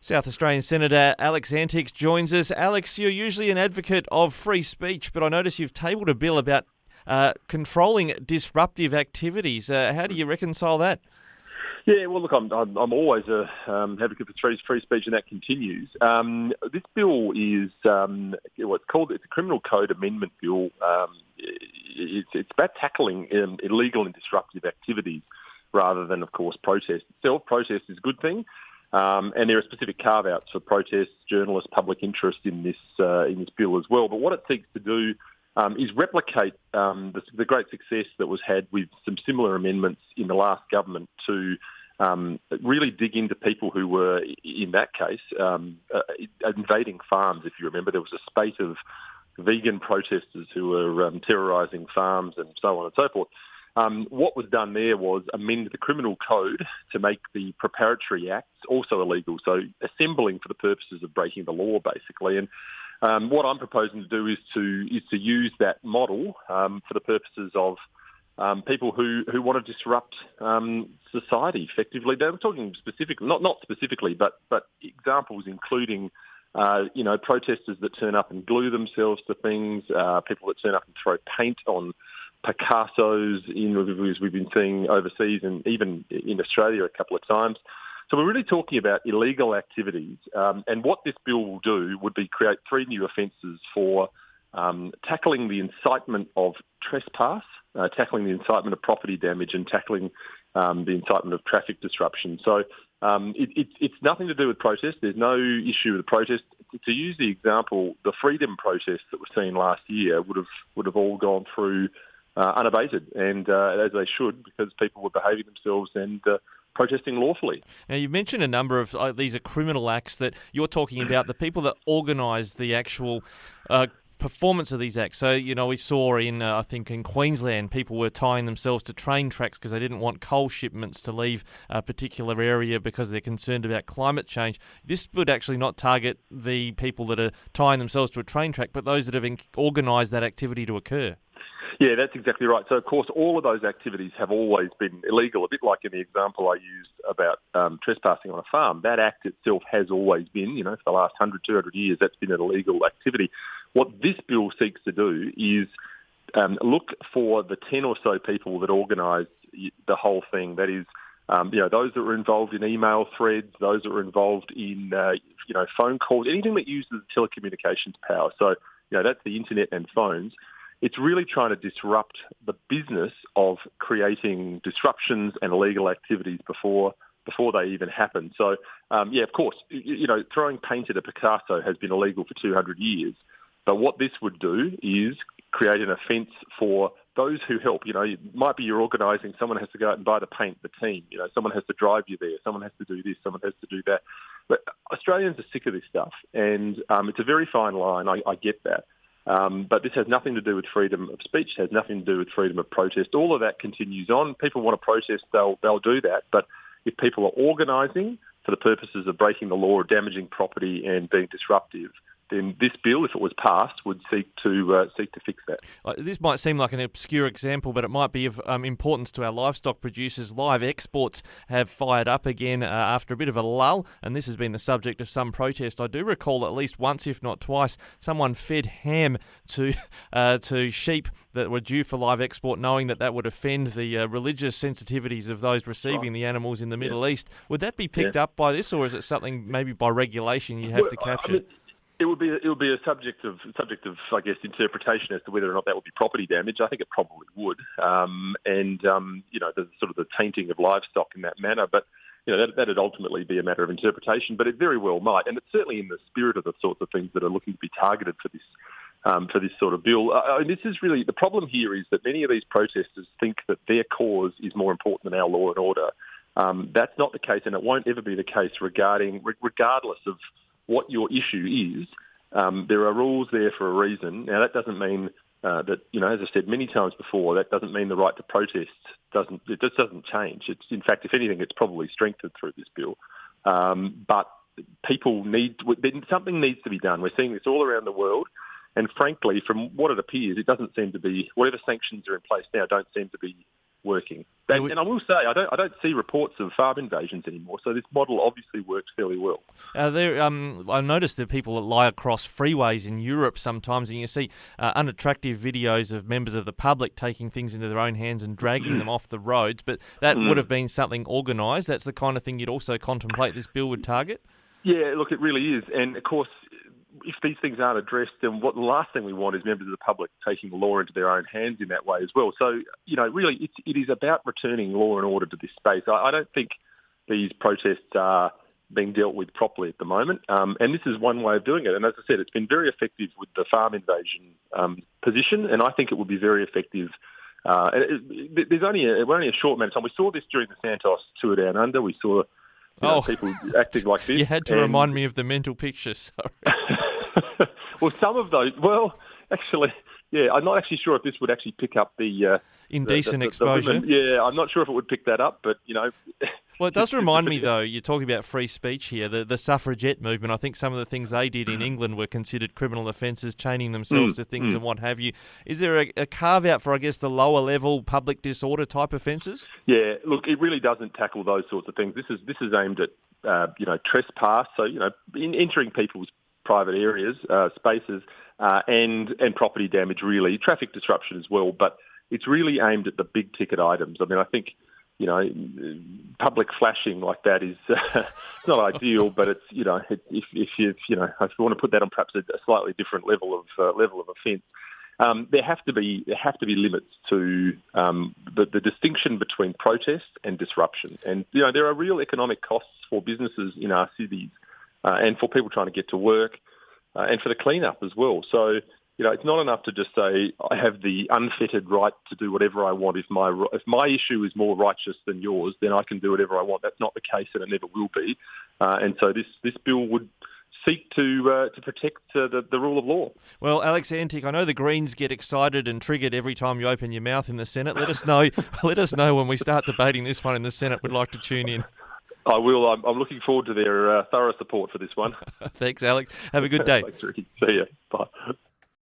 South Australian Senator Alex Antic joins us. Alex, you're usually an advocate of free speech, but I notice you've tabled a bill about controlling disruptive activities. How do you reconcile that? Yeah, well, look, I'm always a advocate for free speech, and that continues. This bill is it's a criminal code amendment bill. It's about tackling illegal and disruptive activities rather than, of course, protest itself. Protest is a good thing. And there are specific carve-outs for protests, journalists, public interest in this bill as well. But what it seeks to do is replicate the great success that was had with some similar amendments in the last government to really dig into people who were, in that case, invading farms. If you remember, there was a spate of vegan protesters who were terrorising farms and so on and so forth. What was done there was amend the criminal code to make the preparatory acts also illegal, so assembling for the purposes of breaking the law, basically. And what I'm proposing to do is to use that model for the purposes of people who want to disrupt society effectively. I'm talking specifically, not specifically, but examples including protesters that turn up and glue themselves to things, people that turn up and throw paint on Picasso's, as we've been seeing overseas and even in Australia a couple of times. So we're really talking about illegal activities. And what this bill will do would be create 3 new offences for tackling the incitement of trespass, tackling the incitement of property damage, and tackling the incitement of traffic disruption. So it's nothing to do with protest. There's no issue with protest. To use the example, the freedom protests that were seen last year would have all gone through unabated, and as they should, because people were behaving themselves and protesting lawfully. Now, you've mentioned a number of these are criminal acts that you're talking about, the people that organise the actual performance of these acts. So, we saw I think in Queensland, people were tying themselves to train tracks because they didn't want coal shipments to leave a particular area because they're concerned about climate change. This would actually not target the people that are tying themselves to a train track, but those that have organised that activity to occur. Yeah, that's exactly right. So, of course, all of those activities have always been illegal, a bit like in the example I used about trespassing on a farm. That act itself has always been, for the last 100, 200 years, that's been an illegal activity. What this bill seeks to do is look for the 10 or so people that organise the whole thing. That is, those that were involved in email threads, those that were involved in, phone calls, anything that uses telecommunications power. So, that's the internet and phones. It's really trying to disrupt the business of creating disruptions and illegal activities before they even happen. So, of course, throwing paint at a Picasso has been illegal for 200 years. But what this would do is create an offence for those who help. It might be you're organising, someone has to go out and buy the paint, the team. Someone has to drive you there, someone has to do this, someone has to do that. But Australians are sick of this stuff, and it's a very fine line. I get that. But this has nothing to do with freedom of speech, has nothing to do with freedom of protest. All of that continues on. People want to protest, they'll do that. But if people are organising for the purposes of breaking the law or damaging property and being disruptive, then this bill, if it was passed, would seek to fix that. This might seem like an obscure example, but it might be of importance to our livestock producers. Live exports have fired up again after a bit of a lull, and this has been the subject of some protest. I do recall at least once, if not twice, someone fed ham to sheep that were due for live export, knowing that would offend the religious sensitivities of those receiving the animals in the Middle East. Would that be picked up by this, or is it something maybe by regulation you have to capture? It would be a subject of I guess interpretation as to whether or not that would be property damage. I think it probably would, there's sort of the tainting of livestock in that manner. But that'd ultimately be a matter of interpretation. But it very well might, and it's certainly in the spirit of the sorts of things that are looking to be targeted for this sort of bill. This is really the problem here is that many of these protesters think that their cause is more important than our law and order. That's not the case, and it won't ever be the case regardless of what your issue is. There are rules there for a reason. Now, that doesn't mean that, as I said many times before, that doesn't mean the right to protest doesn't change. It's, in fact, if anything, it's probably strengthened through this bill. But something needs to be done. We're seeing this all around the world. And frankly, from what it appears, it doesn't seem to be, whatever sanctions are in place now don't seem to be working. And I will say, I don't see reports of farm invasions anymore, so this model obviously works fairly well. I noticed that people that lie across freeways in Europe sometimes, and you see unattractive videos of members of the public taking things into their own hands and dragging them off the roads, but that would have been something organised. That's the kind of thing you'd also contemplate this bill would target? Yeah, look, it really is. And, of course, if these things aren't addressed, then the last thing we want is members of the public taking the law into their own hands in that way as well. So, really, it is about returning law and order to this space. I don't think these protests are being dealt with properly at the moment, and this is one way of doing it. And as I said, it's been very effective with the farm invasion position, and I think it will be very effective. We're only a short amount of time. We saw this during the Santos Tour Down Under. We saw people acting like this. You had to remind me of the mental picture, sorry. Well, some of those, actually, yeah, I'm not actually sure if this would actually pick up the... indecent exposure. Yeah, I'm not sure if it would pick that up, but, Well, it does remind me, though, you're talking about free speech here, the suffragette movement. I think some of the things they did in England were considered criminal offences, chaining themselves to things and what have you. Is there a carve-out for, I guess, the lower-level public disorder type offences? Yeah, look, it really doesn't tackle those sorts of things. This is aimed at, trespass, so, in entering people's private areas, spaces, and property damage, really, traffic disruption as well, but it's really aimed at the big-ticket items. I mean, I think, public flashing like that is not ideal, but it's, if you want to put that on perhaps a slightly different level of offence, there have to be limits to the distinction between protest and disruption. And, there are real economic costs for businesses in our cities and for people trying to get to work and for the clean-up as well. So, it's not enough to just say I have the unfettered right to do whatever I want. If my issue is more righteous than yours, then I can do whatever I want. That's not the case, and it never will be. And so this bill would seek to protect the rule of law. Well, Alex Antic, I know the Greens get excited and triggered every time you open your mouth in the Senate. Let us know. Let us know when we start debating this one in the Senate. We'd like to tune in. I will. I'm looking forward to their thorough support for this one. Thanks, Alex. Have a good day. Thanks, Ricky. See you. Bye.